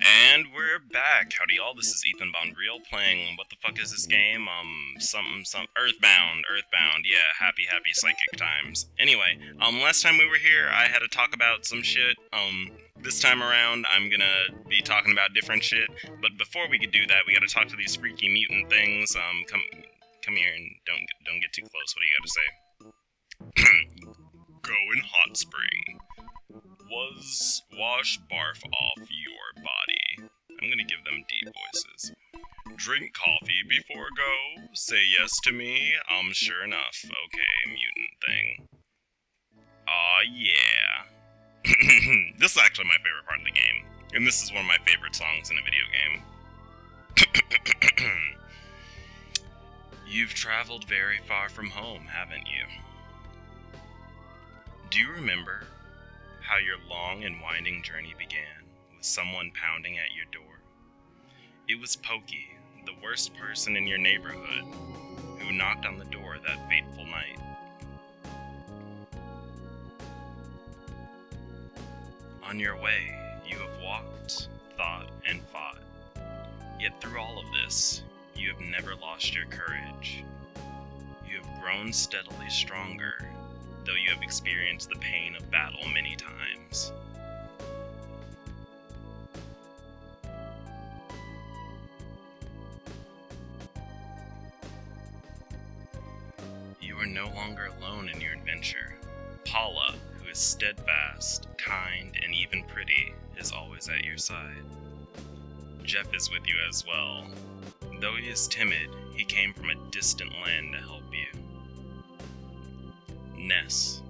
And we're back. Howdy y'all, this is Ethan Bonreal playing, what the fuck is this game? Earthbound, yeah, happy psychic times. Anyway, last time we were here, I had to talk about some shit. This time around, I'm gonna be talking about different shit, but before we could do that, we gotta talk to these freaky mutant things. Come here and don't get too close. What do you gotta say? Go in hot spring. Wash barf off your body. I'm gonna give them deep voices. Drink coffee before go. Say yes to me. Sure enough. Okay, mutant thing. Aw, yeah. This is actually my favorite part of the game. And this is one of my favorite songs in a video game. You've traveled very far from home, haven't you? Do you remember how your long and winding journey began with someone pounding at your door? It was Pokey, the worst person in your neighborhood, who knocked on the door that fateful night. On your way, you have walked, thought, and fought. Yet through all of this, you have never lost your courage. You have grown steadily stronger, though you have experienced the pain of battle many times. You are no longer alone in your adventure. Paula, who is steadfast, kind, and even pretty, is always at your side. Jeff is with you as well. Though he is timid, he came from a distant land to help you. Ness,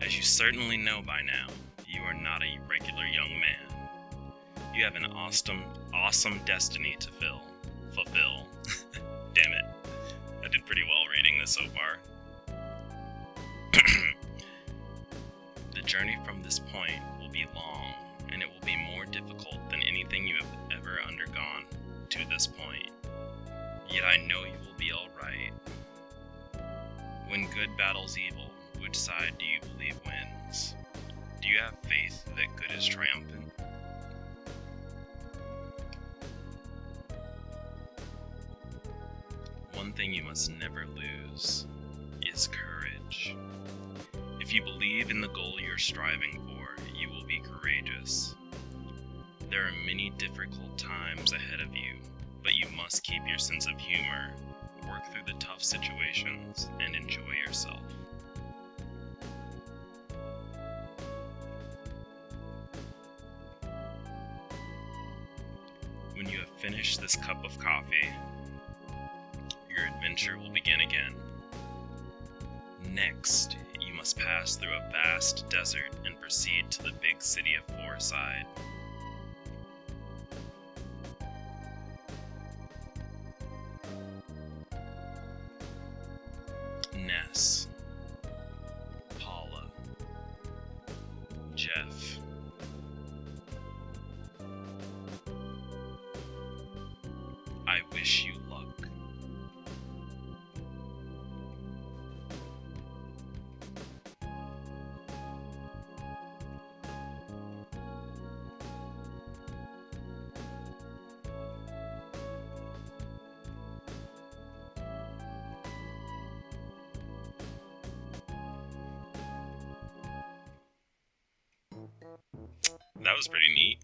as you certainly know by now, you are not a regular young man. You have an awesome destiny to fulfill. Damn it. I did pretty well reading this so far. The journey from this point will be long, and it will be more difficult than anything you have ever undergone to this point. Yet I know you will be alright. When good battles evil, which side do you believe wins? Do you have faith that good is triumphant? One thing you must never lose is courage. If you believe in the goal you're striving for, you will be courageous. There are many difficult times ahead of you, but you must keep your sense of humor, work through the tough situations, and enjoy yourself. When you have finished this cup of coffee, your adventure will begin again. Next, you must pass through a vast desert and proceed to the big city of Fourside. Ness, Paula, Jeff, I wish you luck. That was pretty neat.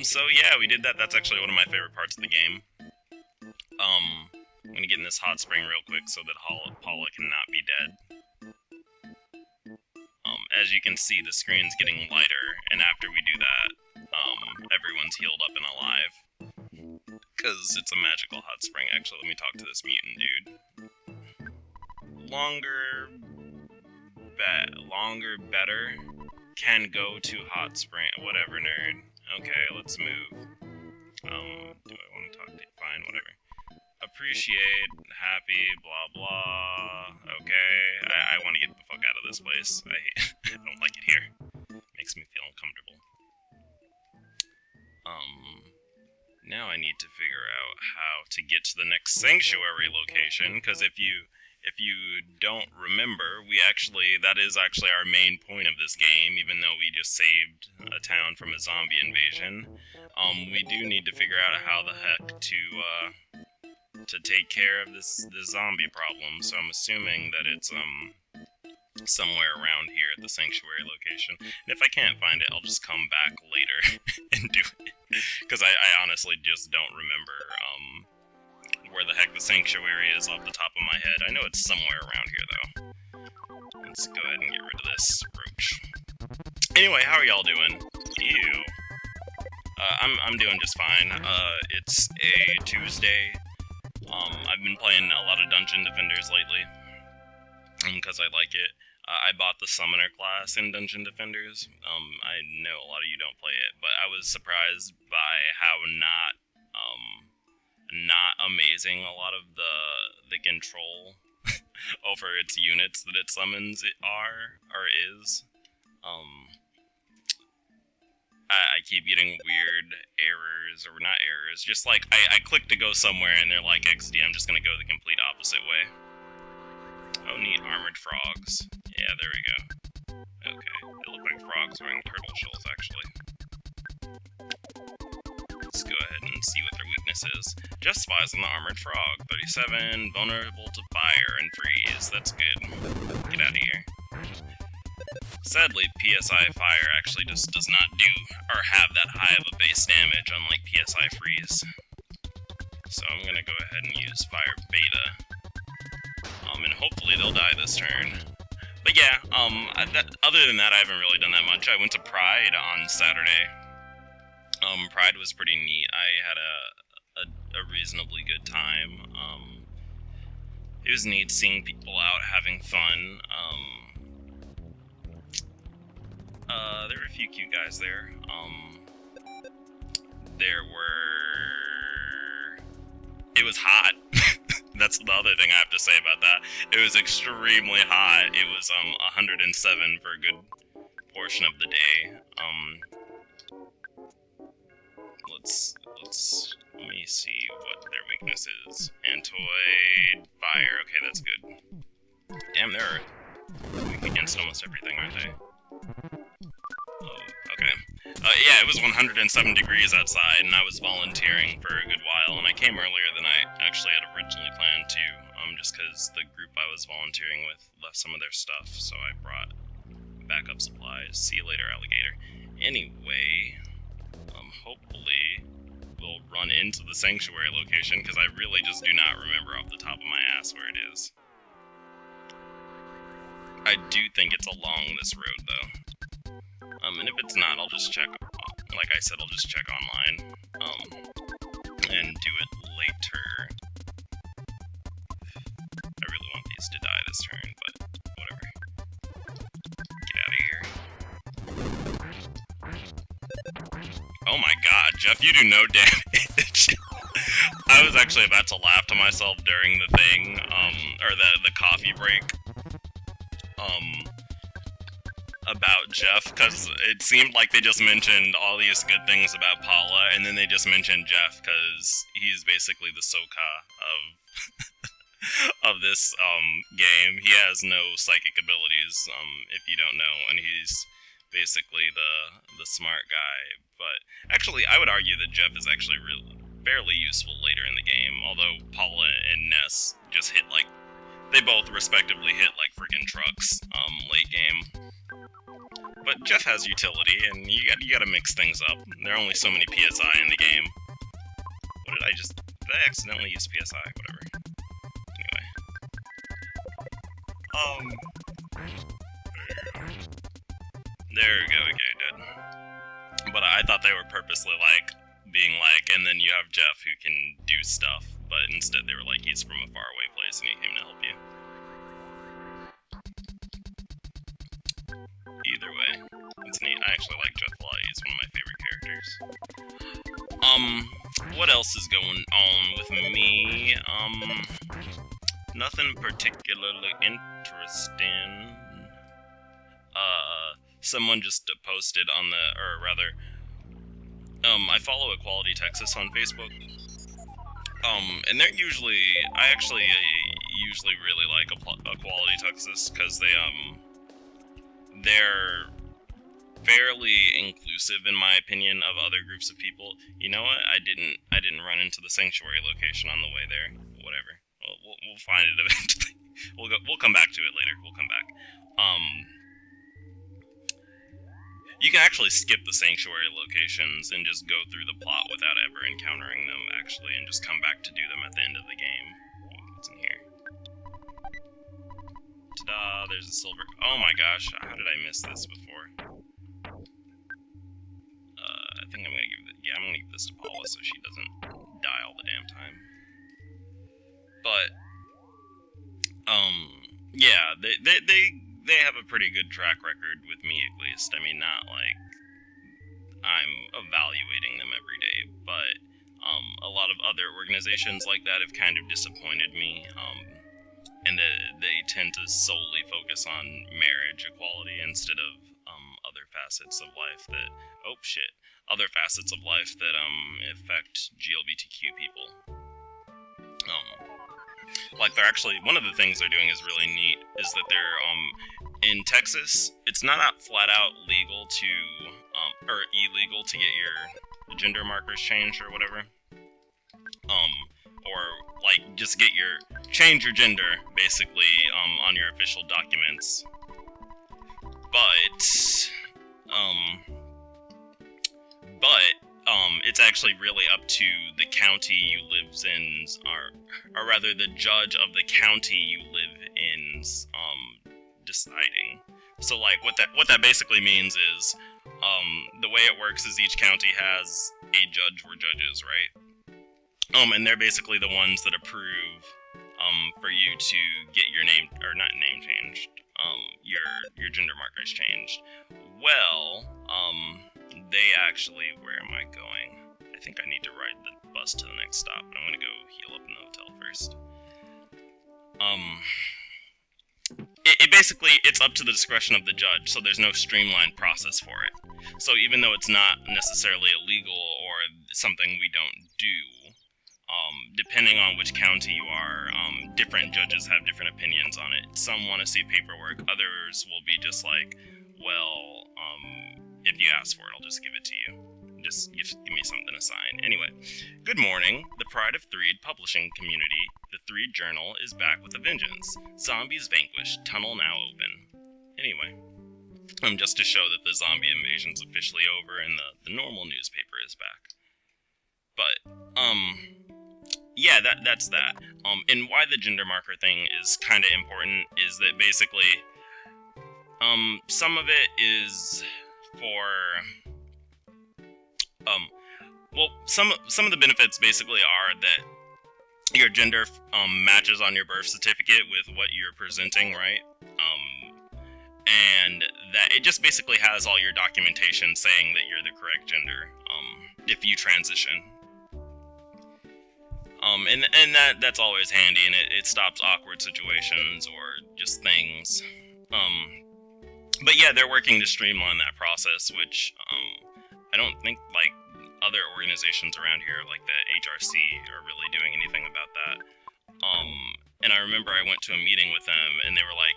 So yeah, we did that. That's actually one of my favorite parts of the game. I'm gonna get in this hot spring real quick so that Paula cannot be dead. As you can see, the screen's getting lighter, and after we do that, everyone's healed up and alive. Because it's a magical hot spring. Actually, let me talk to this mutant dude. Longer, better. Can go to hot spring. Whatever, nerd. Okay, let's move. Do I want to talk to you? Fine, whatever. Appreciate, happy, blah blah. Okay, I want to get the fuck out of this place. I don't like it here. Makes me feel uncomfortable. Now I need to figure out how to get to the next sanctuary location, because if you if you don't remember, that is actually our main point of this game, even though we just saved a town from a zombie invasion. We do need to figure out how the heck to take care of this zombie problem, so I'm assuming that it's, somewhere around here at the sanctuary location. And if I can't find it, I'll just come back later and do it. Because I honestly just don't remember, where the heck the sanctuary is off the top of my head. I know it's somewhere around here, though. Let's go ahead and get rid of this roach. Anyway, how are y'all doing? Ew. I'm doing just fine. It's a Tuesday. I've been playing a lot of Dungeon Defenders lately, because I like it. I bought the Summoner class in Dungeon Defenders. I know a lot of you don't play it, but I was surprised by how not amazing a lot of the control over its units that it summons is. I keep getting weird errors, or not errors, just like, I click to go somewhere and they're like, XD, I'm just gonna go the complete opposite way. Oh, neat, armored frogs. Yeah, there we go. Okay, they look like frogs wearing turtle shells, actually. Let's go ahead and see what their weakness is. Just spies on the armored frog. 37, vulnerable to fire and freeze. That's good. Get out of here. Sadly, PSI Fire actually just does not do, or have that high of a base damage, unlike PSI Freeze. So I'm gonna go ahead and use Fire Beta. And hopefully they'll die this turn. But yeah, other than that, I haven't really done that much. I went to Pride on Saturday. Pride was pretty neat. I had a reasonably good time. It was neat seeing people out having fun. There were a few cute guys there. It was hot. That's the other thing I have to say about that. It was extremely hot. It was 107 for a good portion of the day. Let me see what their weakness is. Antoid, fire. Okay, that's good. Damn, they're weak against almost everything, aren't they? Oh, okay. Yeah, it was 107 degrees outside, and I was volunteering for a good while, and I came earlier than I actually had originally planned to, just because the group I was volunteering with left some of their stuff, so I brought backup supplies. See you later, alligator. Anyway, hopefully we'll run into the sanctuary location, because I really just do not remember off the top of my ass where it is. I do think it's along this road, though. And if it's not, I'll just check, like I said, I'll just check online, and do it later. I really want these to die this turn, but whatever. Get out of here. Oh my god, Jeff, you do no damage. I was actually about to laugh to myself during the thing, or the coffee break. About Jeff, because it seemed like they just mentioned all these good things about Paula, and then they just mentioned Jeff, because he's basically the Soka of this, game. He has no psychic abilities, if you don't know, and he's basically the smart guy. But actually, I would argue that Jeff is actually fairly useful later in the game, although Paula and Ness just hit, like, they both respectively hit, like, freaking trucks, late game. But Jeff has utility, and you gotta mix things up. There are only so many PSI in the game. What did I accidentally use PSI? Whatever. Anyway. There we go, okay, dead. But I thought they were purposely, like, being like, and then you have Jeff who can do stuff, but instead they were like, he's from a faraway place and he came to help you. Either way, it's neat. I actually like Jeff a lot. He's one of my favorite characters. What else is going on with me? Nothing particularly interesting. Someone just posted on I follow Equality Texas on Facebook. And they're usually, I actually usually really like Equality Texas because they're fairly inclusive, in my opinion, of other groups of people. You know what? I didn't run into the sanctuary location on the way there. Whatever. We'll find it eventually. We'll come back to it later. We'll come back. You can actually skip the sanctuary locations and just go through the plot without ever encountering them, actually, and just come back to do them at the end of the game. What's in here? Ta-da! There's a silver. Oh my gosh! How did I miss this before? I think I'm gonna give it. Yeah, I'm gonna give this to Paula so she doesn't die all the damn time. But yeah, they have a pretty good track record with me, at least. I mean, not like I'm evaluating them every day, but a lot of other organizations like that have kind of disappointed me, and they tend to solely focus on marriage equality instead of other facets of life that other facets of life that affect GLBTQ people. Like, they're actually, one of the things they're doing is really neat, is that they're, in Texas, it's not flat out legal to, or illegal to get your gender markers changed or whatever. Or, like, just change your gender, basically, on your official documents. But, it's actually really up to the county you live in, or rather the judge of the county you live in's, deciding. So, like, what that basically means is, the way it works is each county has a judge or judges, right? And they're basically the ones that approve, for you to get your name, or not name changed, your gender markers changed. Well, they actually, where am I going? I think I need to ride the bus to the next stop, but I'm gonna go heal up in the hotel first. It basically, it's up to the discretion of the judge, so there's no streamlined process for it. So even though it's not necessarily illegal or something we don't do, depending on which county you are, different judges have different opinions on it. Some want to see paperwork, others will be just like, well, if you ask for it, I'll just give it to you. Just give me something to sign. Anyway, good morning. The Pride of Threed publishing community, the Threed Journal, is back with a vengeance. Zombies vanquished, tunnel now open. Anyway, just to show that the zombie invasion's officially over and the normal newspaper is back. But, yeah, that's that. And why the gender marker thing is kind of important is that basically, some of it is for, well, some of the benefits basically are that your gender, matches on your birth certificate with what you're presenting, right? And that it just basically has all your documentation saying that you're the correct gender, if you transition. And that's always handy, and it stops awkward situations or just things. But yeah, they're working to streamline that process, which, I don't think, like, other organizations around here, like the HRC, are really doing anything about that. And I remember I went to a meeting with them, and they were like,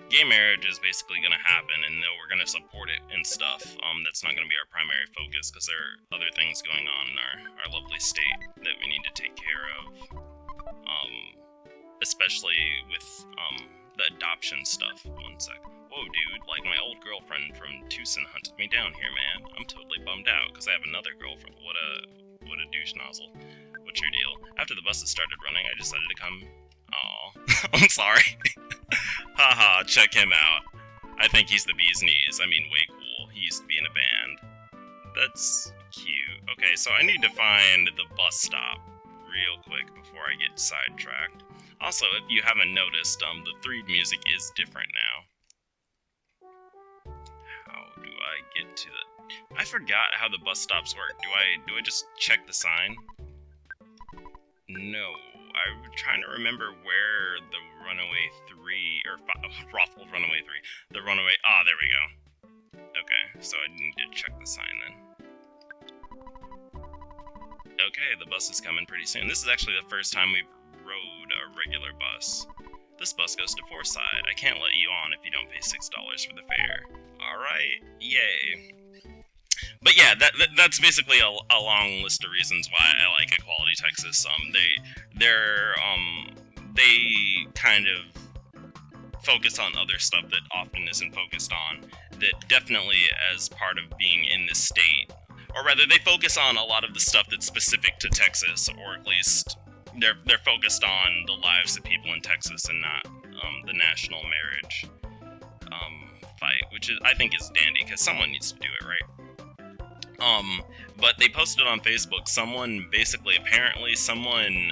gay marriage is basically going to happen, and we're going to support it and stuff. That's not going to be our primary focus, because there are other things going on in our lovely state that we need to take care of. Especially with, the adoption stuff. One sec. Whoa, dude, like, my old girlfriend from Tucson hunted me down here, man. I'm totally bummed out, because I have another girlfriend. What a douche nozzle. What's your deal? After the buses started running, I decided to come... Aw. I'm sorry. Haha, check him out. I think he's the bee's knees. I mean, way cool. He used to be in a band. That's cute. Okay, so I need to find the bus stop real quick before I get sidetracked. Also, if you haven't noticed, the Threed music is different now. How do I get to the... I forgot how the bus stops work. Do I just check the sign? No. I'm trying to remember where the Runaway 3, or Rothwell Runaway 3, the Runaway... Ah, there we go. Okay, so I need to check the sign then. Okay, the bus is coming pretty soon. This is actually the first time we've rode a regular bus. This bus goes to Forsyth. I can't let you on if you don't pay $6 for the fare. Alright, yay. But yeah, that's basically a long list of reasons why I like Equality Texas. They kind of focus on other stuff that often isn't focused on, that definitely as part of being in this state, or rather they focus on a lot of the stuff that's specific to Texas, or at least they're focused on the lives of people in Texas and not the national marriage fight, which I think is dandy, because someone needs to do it, right? But they posted on Facebook, apparently someone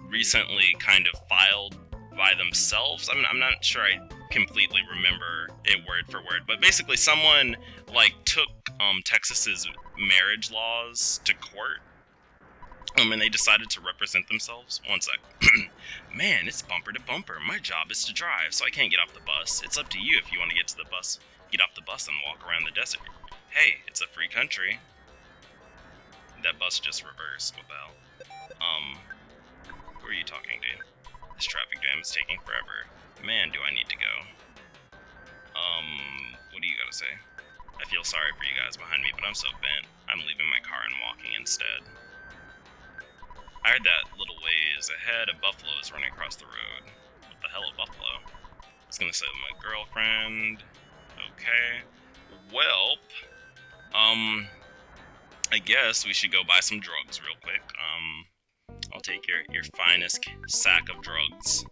recently kind of filed by themselves. I'm not sure I completely remember it word for word, but basically someone, like, took Texas's marriage laws to court, and they decided to represent themselves. One sec. Man, it's bumper to bumper. My job is to drive, so I can't get off the bus. It's up to you if you want to get to the bus. Get off the bus and walk around the desert. Hey, it's a free country. That bus just reversed. What the hell? Who are you talking to? This traffic jam is taking forever. Man, do I need to go. What do you gotta say? I feel sorry for you guys behind me, but I'm so bent. I'm leaving my car and walking instead. I heard that little ways ahead, a buffalo is running across the road. What the hell, a buffalo? I was gonna say my girlfriend. Okay. Welp. I guess we should go buy some drugs real quick. I'll take your finest sack of drugs.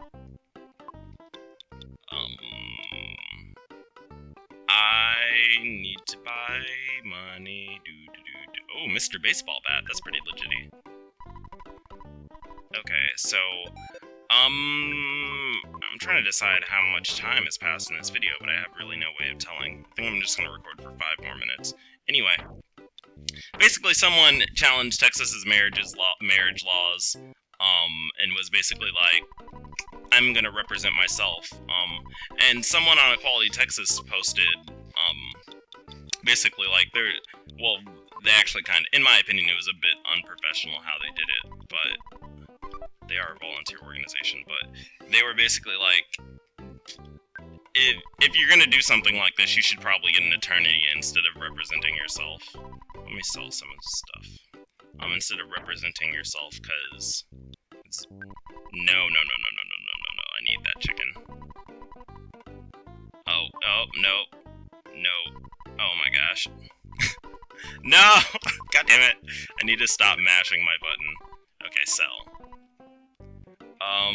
I need to buy money. Oh, Mr. Baseball Bat. That's pretty legit-y. Okay, so, I'm trying to decide how much time has passed in this video, but I have really no way of telling. I think I'm just gonna record for 5 more minutes. Anyway, basically someone challenged Texas's marriage laws, and was basically like, I'm gonna represent myself, and someone on Equality Texas posted, basically like, they actually kind of, in my opinion, it was a bit unprofessional how they did it, but they are a volunteer organization, but they were basically like, if you're gonna do something like this, you should probably get an attorney instead of representing yourself. Let me sell some of this stuff. Instead of representing yourself, because it's... No, I need that chicken. Oh, no. Oh my gosh. No! God damn it! I need to stop mashing my button. Okay, sell. I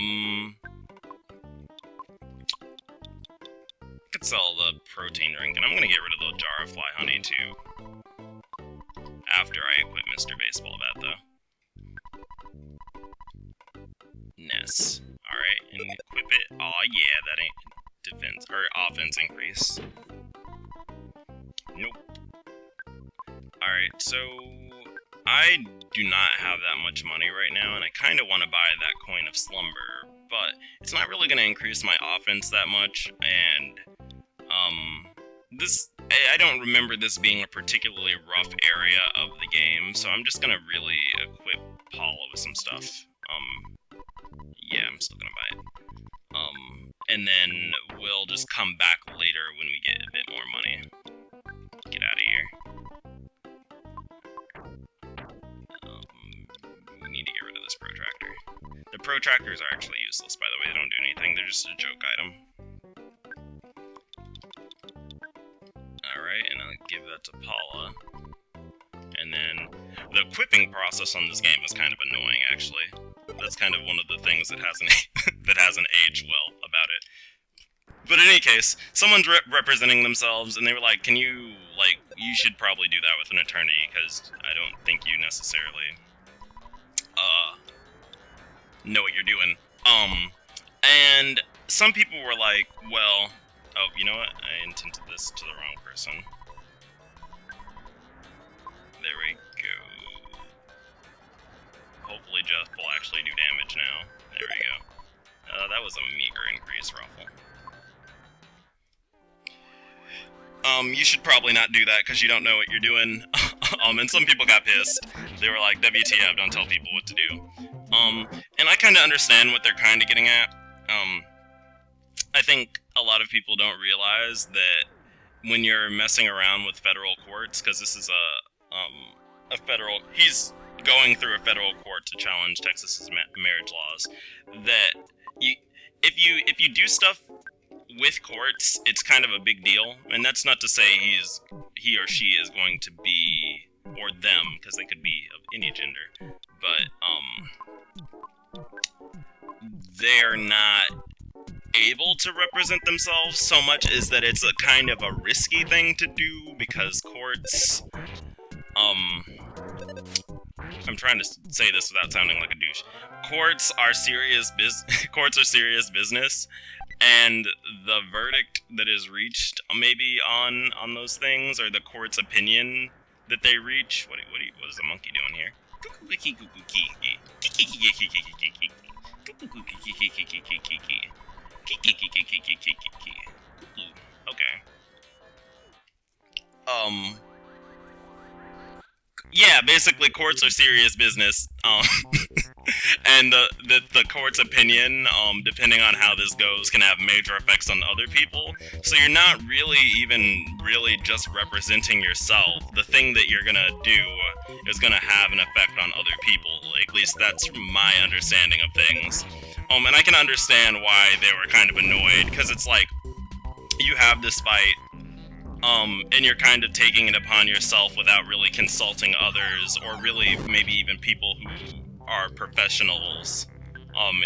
could sell the protein drink, and I'm gonna get rid of the jar of fly honey, too. After I equip Mr. Baseball Bat, though. Ness. Alright, and equip it. Aw, yeah, that ain't defense, or offense increase. Nope. Alright, so I do not have that much money right now, and I kind of want to buy that coin of slumber, but it's not really going to increase my offense that much, and, I don't remember this being a particularly rough area of the game, so I'm just going to really equip Paula with some stuff. Yeah, I'm still going to buy it. And then we'll just come back later when we get a bit more money. Get out of here. We need to get rid of this protractor. The protractors are actually useless, by the way. They don't do anything. They're just a joke item. Alright, and I'll give that to Paula. And then the equipping process on this game is kind of annoying, actually. That's kind of one of the things that hasn't aged well about it. But in any case, someone's representing themselves, and they were like, can you, like, you should probably do that with an attorney, because I don't think you necessarily, know what you're doing. And some people were like, well, oh, you know what? I intended this to the wrong person. There we go. Hopefully Jeff will actually do damage now. There we go. That was a meager increase, Ruffle. You should probably not do that because you don't know what you're doing. And some people got pissed. They were like, WTF, don't tell people what to do. And I kind of understand what they're kind of getting at. I think a lot of people don't realize that when you're messing around with federal courts, because this is a federal, he's going through a federal court to challenge Texas's marriage laws, that if you do stuff with courts, it's kind of a big deal, and that's not to say he or she is going to be, or them, because they could be of any gender, but they're not able to represent themselves so much as that it's a kind of a risky thing to do, because courts, I'm trying to say this without sounding like a douche. Courts are serious business, and the verdict that is reached maybe on those things, or the court's opinion that they reach. What is the monkey doing here? Okay. Yeah, basically courts are serious business, and the court's opinion, depending on how this goes, can have major effects on other people, so you're not really just representing yourself. The thing that you're gonna do is gonna have an effect on other people, at least that's my understanding of things. And I can understand why they were kind of annoyed, because it's like, you have this fight, and you're kind of taking it upon yourself without really consulting others, or really maybe even people who are professionals,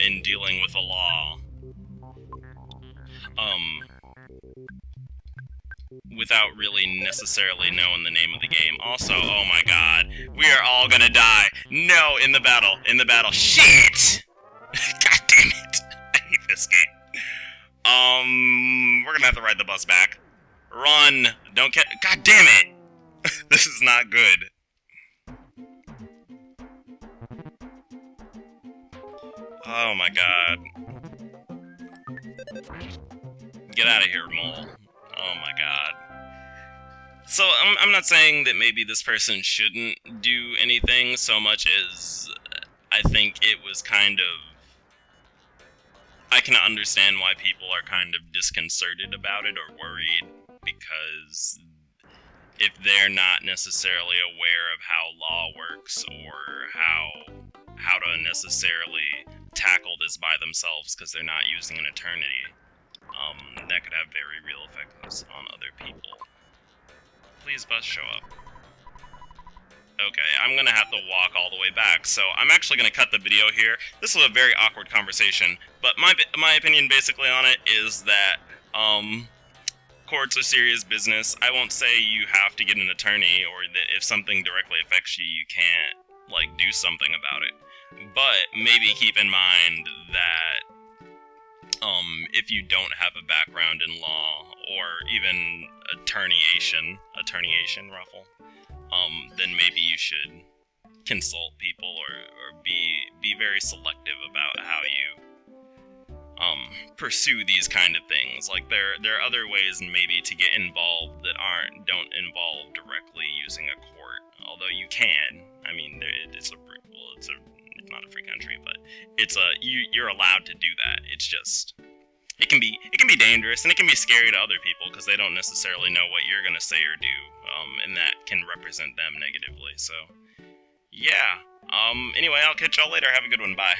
in dealing with the law, without really necessarily knowing the name of the game. Also, oh my god, we are all gonna die. No, in the battle, shit! God damn it, I hate this game. We're gonna have to ride the bus back. Run! Don't get. God damn it! This is not good. Oh my god. Get out of here, mole. Oh my god. So, I'm not saying that maybe this person shouldn't do anything so much as I think it was kind of. I can understand why people are kind of disconcerted about it or worried, because if they're not necessarily aware of how law works, or how to necessarily tackle this by themselves because they're not using an attorney, that could have very real effects on other people. Please, bus, show up. Okay, I'm gonna have to walk all the way back, so I'm actually gonna cut the video here. This was a very awkward conversation, but my opinion basically on it is that, courts are serious business. I won't say you have to get an attorney, or that if something directly affects you, you can't, like, do something about it. But maybe keep in mind that, if you don't have a background in law, or even attorneyation, Ruffle, then maybe you should consult people, or be very selective about how you pursue these kind of things. Like, there are other ways maybe to get involved that don't involve directly using a court, although you can. I mean, it's not a free country, but you're allowed to do that. It's just, it can be dangerous, and it can be scary to other people because they don't necessarily know what you're gonna say or do, and that can represent them negatively. So, yeah. Anyway, I'll catch y'all later. Have a good one. Bye.